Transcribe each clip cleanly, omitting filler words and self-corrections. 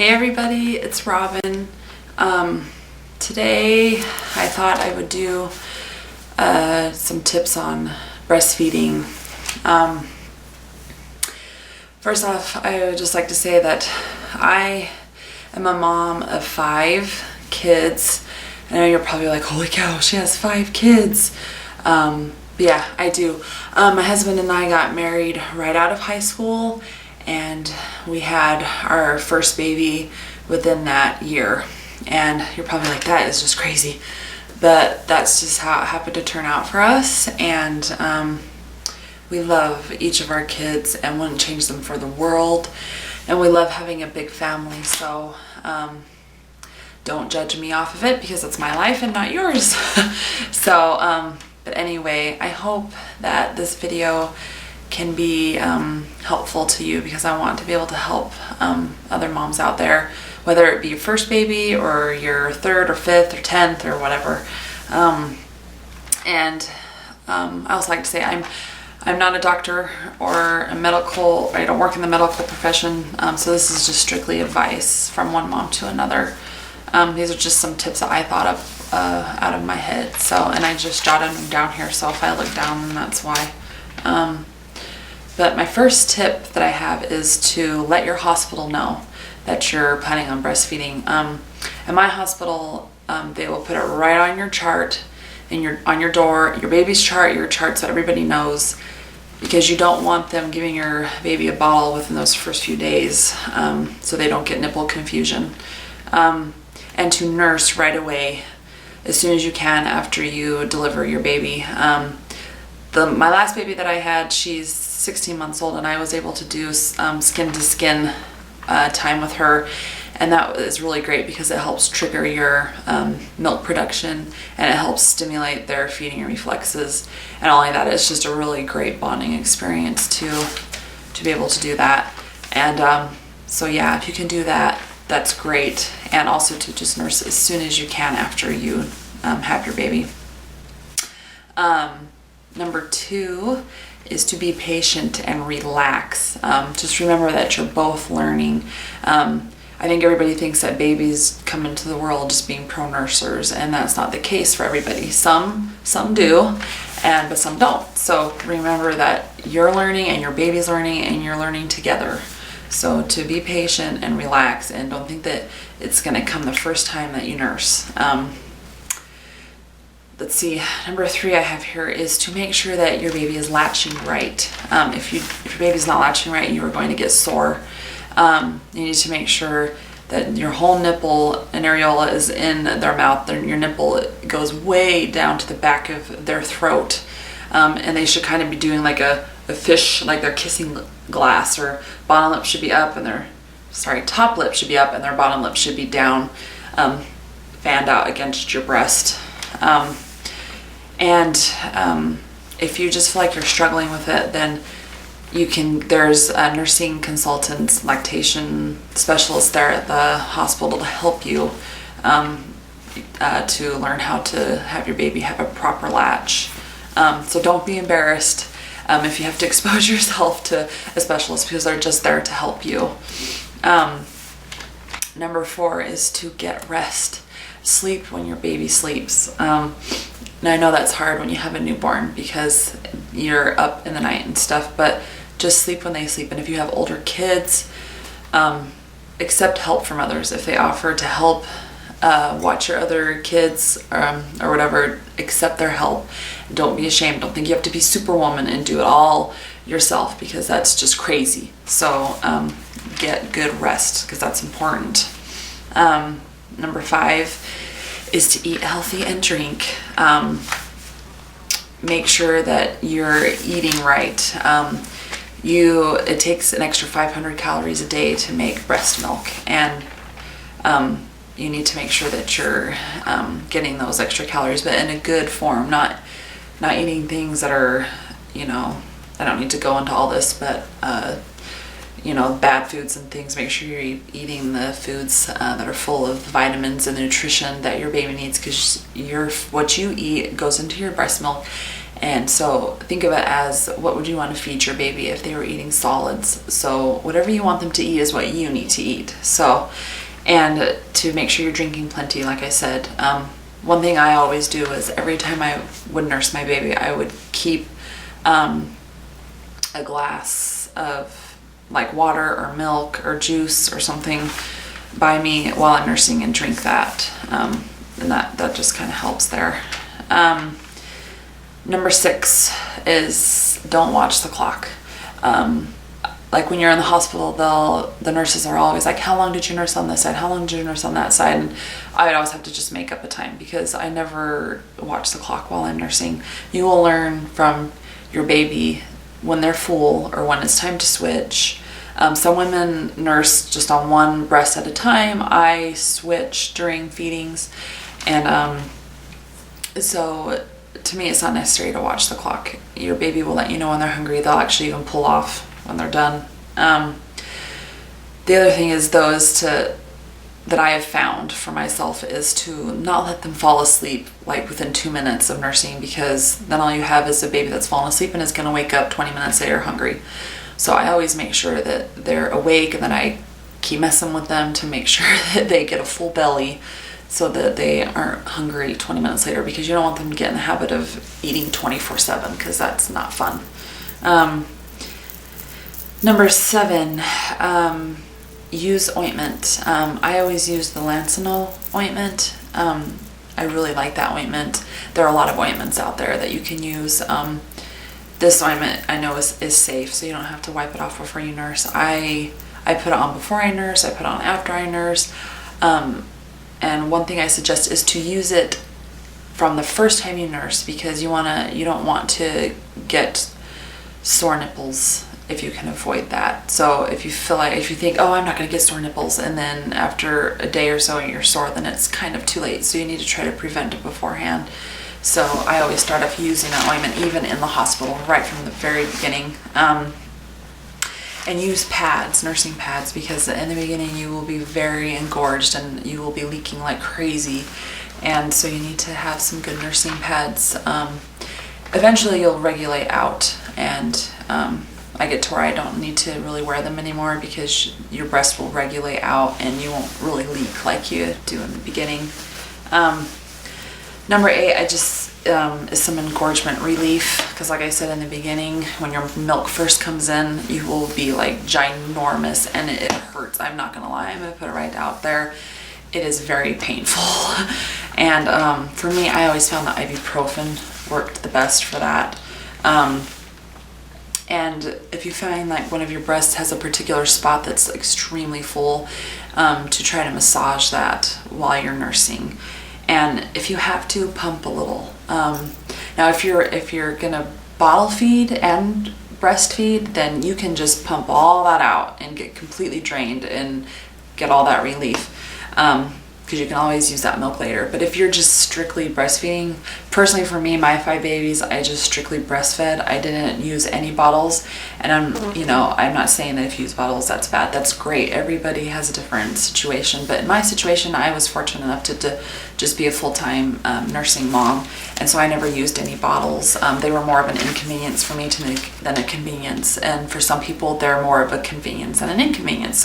Hey everybody, it's Robin. Today I thought I would do some tips on breastfeeding. First off, I would just like to say that I am a mom of 5 kids. I know you're probably like, holy cow, she has 5 kids. But yeah, I do. My husband and I got married right out of high school, and we had our first baby within that year. And you're probably like, that is just crazy. But that's just how it happened to turn out for us. And we love each of our kids and wouldn't change them for the world. And we love having a big family. So don't judge me off of it, because it's my life and not yours. But anyway, I hope that this video can be helpful to you, because I want to be able to help other moms out there, whether it be your first baby or your 3rd or 5th or 10th or whatever. I also like to say I'm not a doctor or a medical, I don't work in the medical profession, so this is just strictly advice from one mom to another. These are just some tips that I thought of out of my head, and I just jotted them down here, so if I look down, then that's why. But my first tip that I have is to let your hospital know that you're planning on breastfeeding. At my hospital, they will put it right on your chart, on your door, your baby's chart, your chart, so everybody knows, because you don't want them giving your baby a bottle within those first few days, so they don't get nipple confusion. And to nurse right away as soon as you can after you deliver your baby. My last baby that I had, she's 16 months old, and I was able to do skin to skin time with her, and that is really great because it helps trigger your milk production, and it helps stimulate their feeding reflexes. And not only that, it's just a really great bonding experience to be able to do that. And so yeah, if you can do that, that's great. And also to just nurse as soon as you can after you have your baby. Number 2 is to be patient and relax. Just remember that you're both learning. I think everybody thinks that babies come into the world just being pro-nursers, and that's not the case for everybody. Some do, but some don't. So remember that you're learning and your baby's learning, and you're learning together. So to be patient and relax, and don't think that it's going to come the first time that you nurse. Let's see, number 3 I have here is to make sure that your baby is latching right. If your baby's not latching right, you are going to get sore. You need to make sure that your whole nipple and areola is in their mouth. Your nipple goes way down to the back of their throat. And they should kind of be doing like a fish, like they're kissing glass, or bottom lip should be up and top lip should be up and their bottom lip should be down, fanned out against your breast. If you just feel like you're struggling with it, then there's nursing consultants, lactation specialists there at the hospital to help you to learn how to have your baby have a proper latch. So don't be embarrassed if you have to expose yourself to a specialist, because they're just there to help you. Number 4 is to get rest. Sleep when your baby sleeps. And I know that's hard when you have a newborn, because you're up in the night and stuff, but just sleep when they sleep. And if you have older kids, accept help from others. If they offer to help watch your other kids or whatever, accept their help. Don't be ashamed. Don't think you have to be Superwoman and do it all yourself, because that's just crazy. So get good rest, because that's important. Number 5 is to eat healthy and drink. Make sure that you're eating right. It takes an extra 500 calories a day to make breast milk, and you need to make sure that you're getting those extra calories, but in a good form, not eating things that are, I don't need to go into all this, but bad foods and things. Make sure you're eating the foods that are full of vitamins and nutrition that your baby needs, because what you eat goes into your breast milk, And so think of it as, what would you want to feed your baby if they were eating solids? So whatever you want them to eat is what you need to eat. So, and to make sure you're drinking plenty, like I said. One thing I always do is every time I would nurse my baby, I would keep a glass of like water or milk or juice or something by me while I'm nursing and drink that. And that just kind of helps there. Number 6 is don't watch the clock. Like when you're in the hospital, the nurses are always like, how long did you nurse on this side? How long did you nurse on that side? And I would always have to just make up a time because I never watch the clock while I'm nursing. You will learn from your baby when they're full or when it's time to switch. Some women nurse just on one breast at a time. I switch during feedings. And so to me, it's not necessary to watch the clock. Your baby will let you know when they're hungry. They'll actually even pull off when they're done. The other thing is though that I have found for myself is to not let them fall asleep like within 2 minutes of nursing, because then all you have is a baby that's fallen asleep and is going to wake up 20 minutes later hungry. So I always make sure that they're awake, and then I keep messing with them to make sure that they get a full belly so that they aren't hungry 20 minutes later, because you don't want them to get in the habit of eating 24/7, because that's not fun. Number 7, use ointment. I always use the Lancinol ointment. I really like that ointment. There are a lot of ointments out there that you can use. This ointment I know is safe, so you don't have to wipe it off before you nurse. I put it on before I nurse, I put it on after I nurse. And one thing I suggest is to use it from the first time you nurse, because you don't want to get sore nipples if you can avoid that. So if you think, oh, I'm not going to get sore nipples, and then after a day or so you're sore, then it's kind of too late. So you need to try to prevent it beforehand. So I always start off using that ointment even in the hospital right from the very beginning. And use pads, nursing pads, because in the beginning you will be very engorged and you will be leaking like crazy. And so you need to have some good nursing pads. Eventually you'll regulate out, and I get to where I don't need to really wear them anymore, because your breast will regulate out and you won't really leak like you do in the beginning. Number 8, is some engorgement relief, because like I said in the beginning, when your milk first comes in, you will be like ginormous and it hurts. I'm not gonna lie, I'm gonna put it right out there. It is very painful. And for me, I always found that ibuprofen worked the best for that. And if you find like one of your breasts has a particular spot that's extremely full, to try to massage that while you're nursing. And if you have to, pump a little. Now if you're gonna bottle feed and breastfeed, then you can just pump all that out and get completely drained and get all that relief. Because you can always use that milk later. But if you're just strictly breastfeeding, personally for me, my 5 babies, I just strictly breastfed. I didn't use any bottles. And I'm not saying that if you use bottles, that's bad. That's great. Everybody has a different situation. But in my situation, I was fortunate enough to just be a full-time nursing mom. And so I never used any bottles. They were more of an inconvenience for me than a convenience. And for some people, they're more of a convenience than an inconvenience.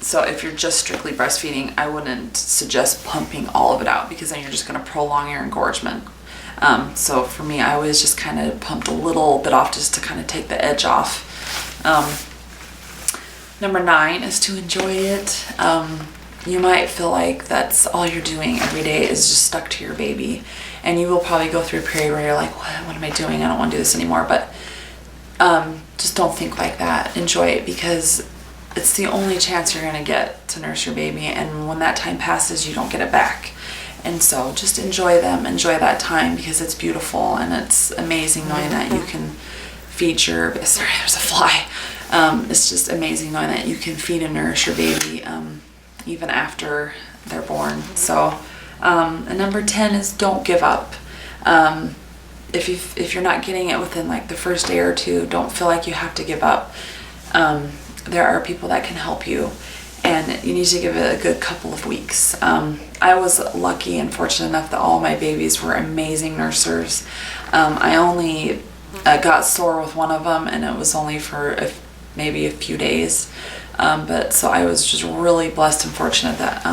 So if you're just strictly breastfeeding, I wouldn't suggest pumping all of it out, because then you're just going to prolong your engorgement. So for me, I always just kind of pumped a little bit off just to kind of take the edge off. Number 9 is to enjoy it. You might feel like that's all you're doing every day is just stuck to your baby. And you will probably go through a period where you're like, what am I doing? I don't want to do this anymore. But just don't think like that. Enjoy it, because it's the only chance you're going to get to nurse your baby, and when that time passes, you don't get it back. And so just enjoy them, enjoy that time, because it's beautiful and it's amazing knowing that you can feed your, sorry, there's a fly. It's just amazing knowing that you can feed and nourish your baby even after they're born. So, and number 10 is don't give up. If you're not getting it within like the first day or two, don't feel like you have to give up. There are people that can help you, and you need to give it a good couple of weeks. I was lucky and fortunate enough that all my babies were amazing nursers. I only got sore with one of them, and it was only for maybe a few days. But so I was just really blessed and fortunate that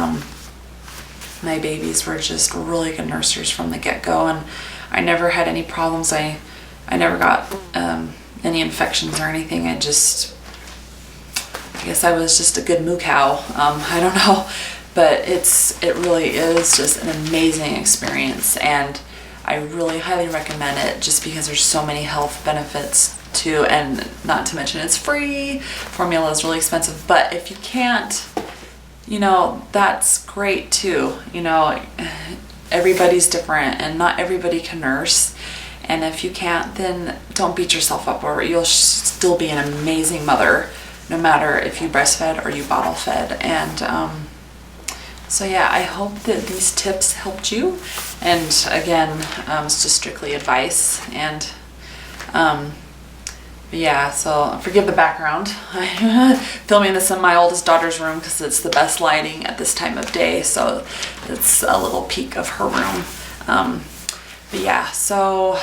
my babies were just really good nursers from the get-go, and I never had any problems. I never got any infections or anything. I guess I was just a good moo cow. I don't know, but it really is just an amazing experience, and I really highly recommend it just because there's so many health benefits too, and not to mention it's free. Formula is really expensive, but if you can't, that's great too. Everybody's different, and not everybody can nurse. And if you can't, then don't beat yourself up over it. You'll still be an amazing mother, no matter if you breastfed or you bottle fed. And so yeah, I hope that these tips helped you. And again, it's just strictly advice. And yeah, so forgive the background. I'm filming this in my oldest daughter's room because it's the best lighting at this time of day. So it's a little peek of her room. But yeah, so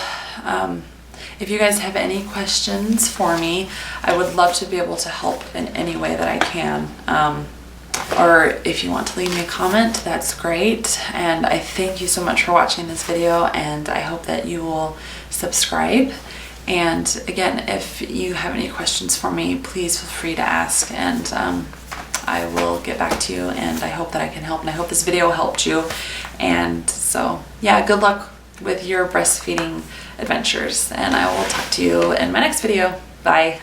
if you guys have any questions for me, I would love to be able to help in any way that I can. Or if you want to leave me a comment, that's great. And I thank you so much for watching this video, and I hope that you will subscribe. And again, if you have any questions for me, please feel free to ask, and I will get back to you, and I hope that I can help, and I hope this video helped you. And so yeah, good luck with your breastfeeding adventures, and I will talk to you in my next video. Bye.